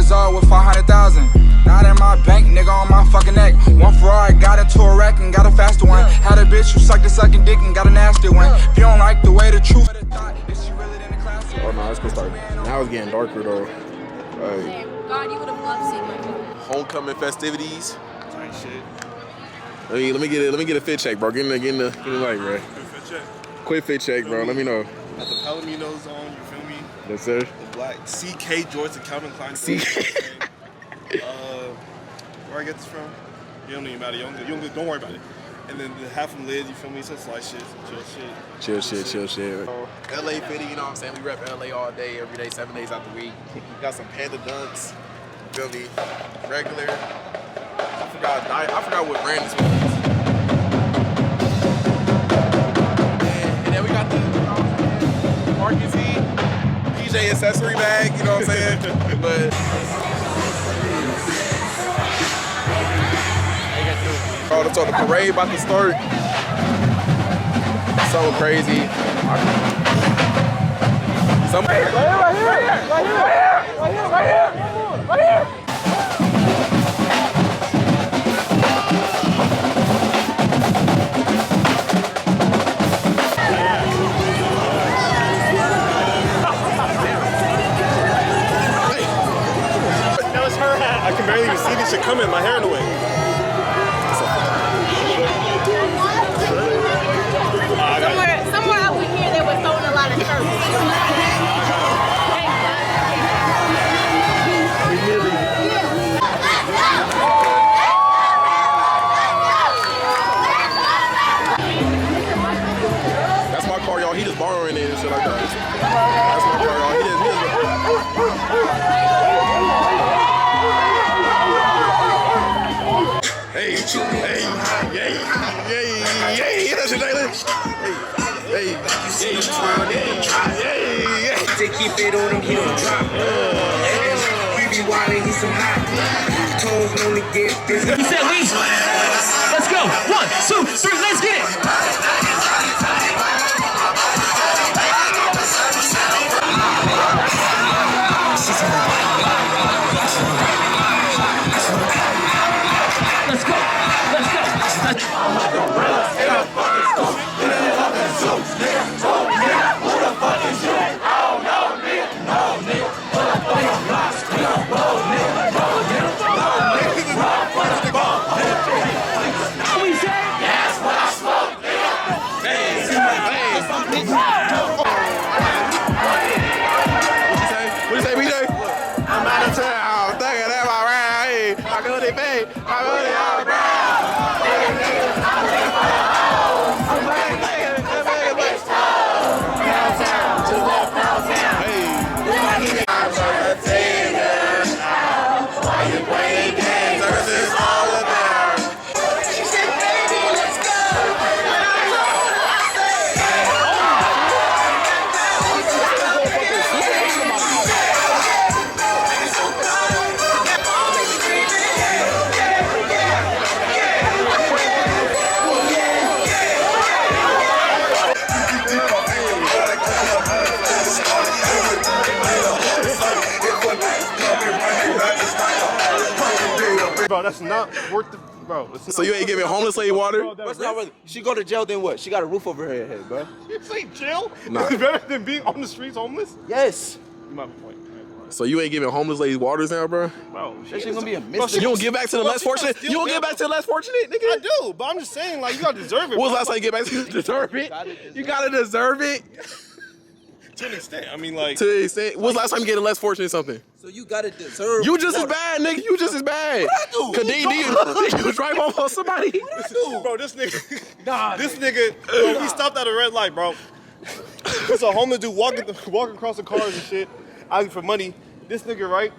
result with 500,000. Not in my bank, nigga, on my fucking neck. One Ferrari, got into a wreck and got a faster one. Had a bitch who sucked a second dick and got a nasty one. If you don't like the way the truth. Oh no, it's gonna start. Now it's getting darker though. God, you would have loved seeing my video. Homecoming festivities. Tight shit. Let me get a fit check, bro. Get in the light, bro. Quick fit check. Quick fit check, bro. Let me know. Got the Palominos on, you feel me? Yes, sir. The black CK Jorts and Calvin Klein. Where I get this from? You don't even matter. You don't don't worry about it. And then the half from lids, you feel me? Some slight shit, some chill shit. LA fitty, you know what I'm saying? We rep LA all day, every day, 7 days out the week. Got some Panda Dunks, you feel me? Regular. I forgot what brand this was. And then we got the Marcus E PJ accessory bag, you know what I'm saying? But so the parade about to start. So crazy. Right here. That was her hat. I can barely even see this shit coming. My hair in the way. Somewhere over here they were throwing a lot of shirts. That's my car, y'all. He just borrowing it and shit like that. That's my car, y'all. He Hey, that's your name. Hey. They keep it on him, he don't drop. We be wildin', he's some hot. Tones only get busy. He said, "Leave." Let's go. 1, 2, 3. Let's get it. Bro, that's not worth the. Bro, so you ain't giving homeless lady water? What's not worth it? She go to jail, then what? She got a roof over her head, bro. You say jail? Nah. It's better than being on the streets homeless? Yes. You might have a point. So you ain't giving homeless ladies waters now, bro? Bro, That shit gonna be a You mystery. don't give back to the less fortunate? You don't give back to the less fortunate, nigga? I do, but I'm just saying, like, you gotta deserve it. When was the last time you get back to deserve it? You gotta deserve it. To an extent. I mean, like. To the extent. When was the last time you get a less fortunate something? So you gotta deserve. You just as bad, nigga. You just as bad. What I do? Cause did you drive off on somebody? What I do? Bro, this nigga. This nigga. Bro, we stopped at a red light, bro. There's a homeless dude walking across the cars and shit, asking for money. This nigga, right?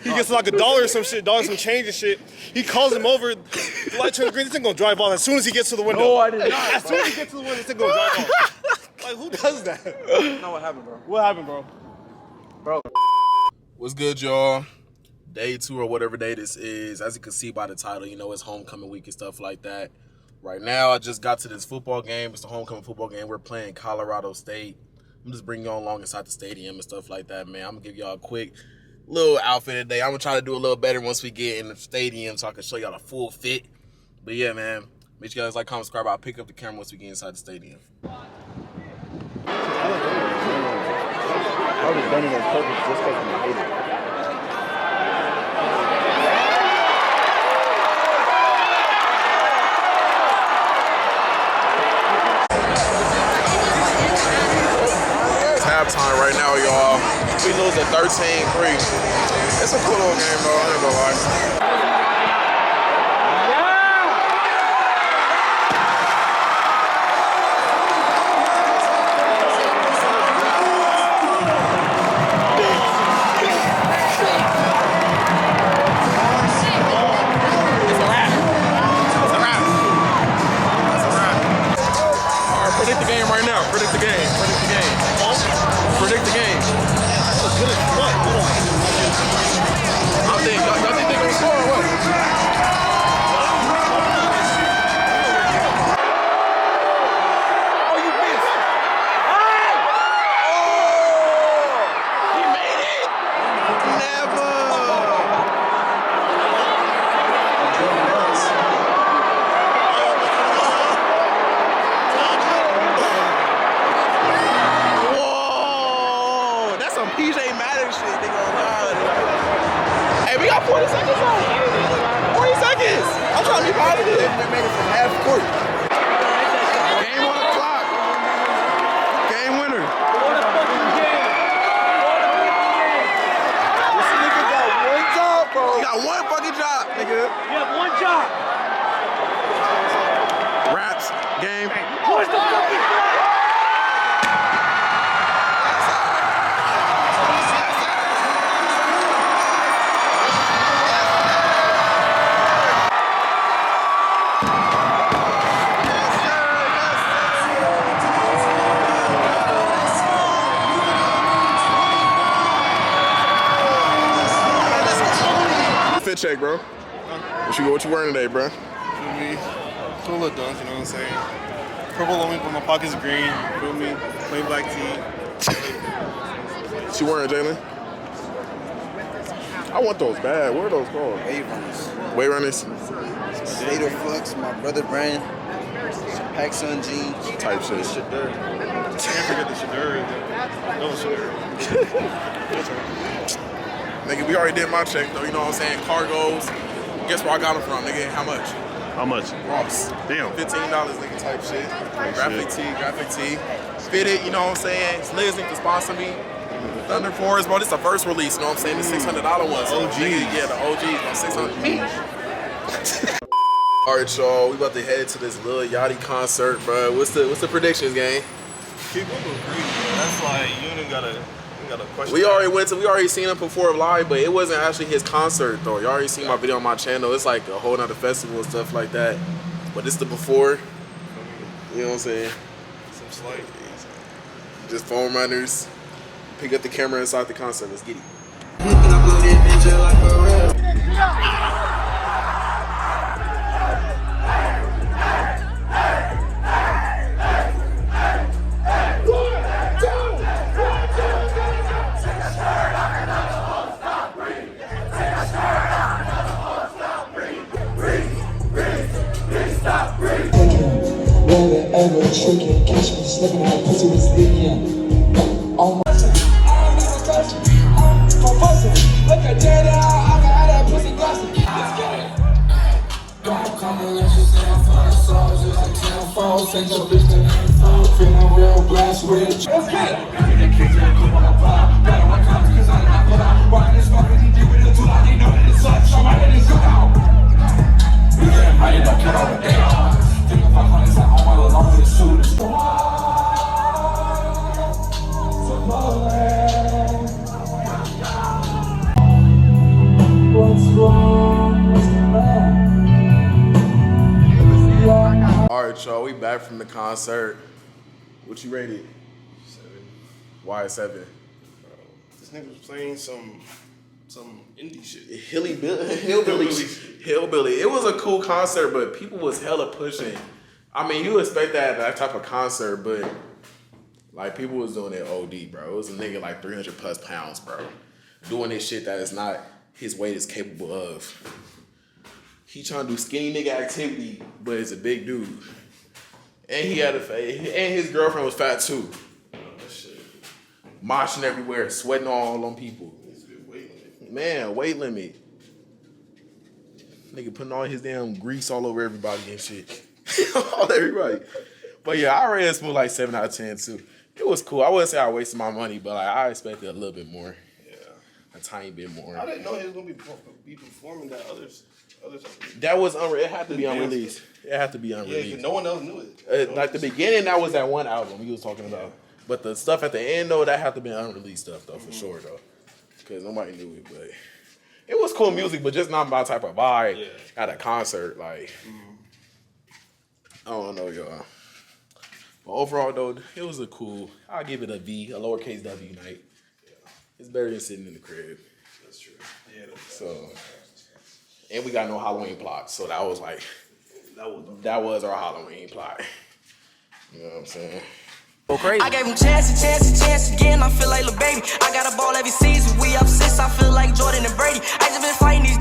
He gets like $1 or some shit, $1 some change and shit. He calls him over. The light turns green. This nigga gonna drive off as soon as he gets to the window. No, I did not. As soon as he gets to the window, this nigga gonna drive off. Like, who does that? No, what happened, bro? What happened, bro? Bro. What's good, y'all? Day 2 or whatever day this is. As you can see by the title, you know it's homecoming week and stuff like that. Right now, I just got to this football game. It's the homecoming football game. We're playing Colorado State. I'm just bringing y'all along inside the stadium and stuff like that, man. I'm gonna give y'all a quick little outfit today. I'm gonna try to do a little better once we get in the stadium so I can show y'all the full fit. But yeah, man, make sure you guys like, comment, subscribe. I'll pick up the camera once we get inside the stadium. I was bending on purpose just because I hate it. It's halftime right now, y'all. We lose at 13-3. It's a cool little game, though. I ain't gonna lie. Predict the game right now. Predict the game. Predict the game. Predict the game. I think y'all think they're gonna score or what? Oh, you missed. Oh! He made it. Never. PJ Madden shit, nigga. Hey, we got 40 seconds on. 40 seconds. I'm trying to be positive. We made it from half court. Game on the clock. Game winner. This nigga got one job, bro. You got one fucking job, nigga. You have one job. Raps. Game. Push the fucking flag. Fit check, bro. What you wearing today, bro? Feel me? Cool little dunk, you know what I'm saying? Purple only, but my pocket's green. Feel me? Plain black tee. What you wearing, Jalen? I want those bad. What are those called? Wave runners. Way runners? Slater Flux, my brother brand. PicsArt jeans. Type shit. Shadur. Can't forget the Shadur. No Shadur. Nigga, we already did my check, though. You know what I'm saying? Cargos. Guess where I got them from, nigga? How much? How much? Ross. Damn. $15, nigga, type shit. Graphic tee. Fitted, you know what I'm saying? Slizzing can sponsor me. Thunder Forest, bro, this is the first release, you know what I'm saying? The $600 one. So, OGs. Yeah, the OGs, bro, 600. All right, y'all, we about to head to this Lil Yachty concert, bro. What's the predictions, gang? Keep going crazy, bro. That's like, you ain't gotta question. We already seen him perform live, but it wasn't actually his concert, though. You already seen my video on my channel. It's like a whole nother festival and stuff like that. But this is the before. You know what I'm saying? Some slight. Just foam runners. Pick up the camera inside the concert. Let's get it. Ever tricking, catch me slipping in the pussy was leaking. Oh my look at that, I got that pussy glossy. Let's get it. Don't come and let you say I'm fine, so just like 10 falls, send your bitch to info, feeling real blessed with it. Let's get it. Better my comments, cause I did not put out. Riding this fucking deep with the tool, I didn't know that it's such. So my head is good out. Yeah, I didn't get on the day. Think of 500 on my longest suit. What's wrong? What's the matter? All right, y'all, we back from the concert. What you rated? 7. Why 7? This nigga was playing some indie shit. Hillbilly. It was a cool concert, but people was hella pushing. I mean, you expect that type of concert, but like people was doing it OD, bro. It was a nigga like 300 plus pounds, bro. doing this shit that is not his weight is capable of. He trying to do skinny nigga activity, but it's a big dude. And he had and his girlfriend was fat too. Moshing everywhere, sweating all on people. Man, weight limit. Nigga putting all his damn grease all over everybody and shit. All everybody. But yeah, I rated Smooth like 7 out of 10 too. It was cool. I wouldn't say I wasted my money, but like, I expected a little bit more. Yeah. A tiny bit more. I didn't know he was gonna be performing that others. That was it had to be unreleased. It had to be unreleased. Yeah, no one else knew it. Like the beginning, that was that one album he was talking about. But the stuff at the end though, that had to be unreleased stuff though, for sure though. Because nobody knew it, but it was cool music, but just not my type of vibe at a concert. Like, I don't know, y'all. But overall though, it was a cool, I'll give it a V, a lowercase W night. Yeah. It's better than sitting in the crib. That's true. Yeah. So, and we got no Halloween plot, so that was like, that was our Halloween plot. You know what I'm saying? Go crazy. I gave him chance again. I feel like Lil Baby. I got a ball every season. We up 6. I feel like Jordan and Brady. I just been fighting these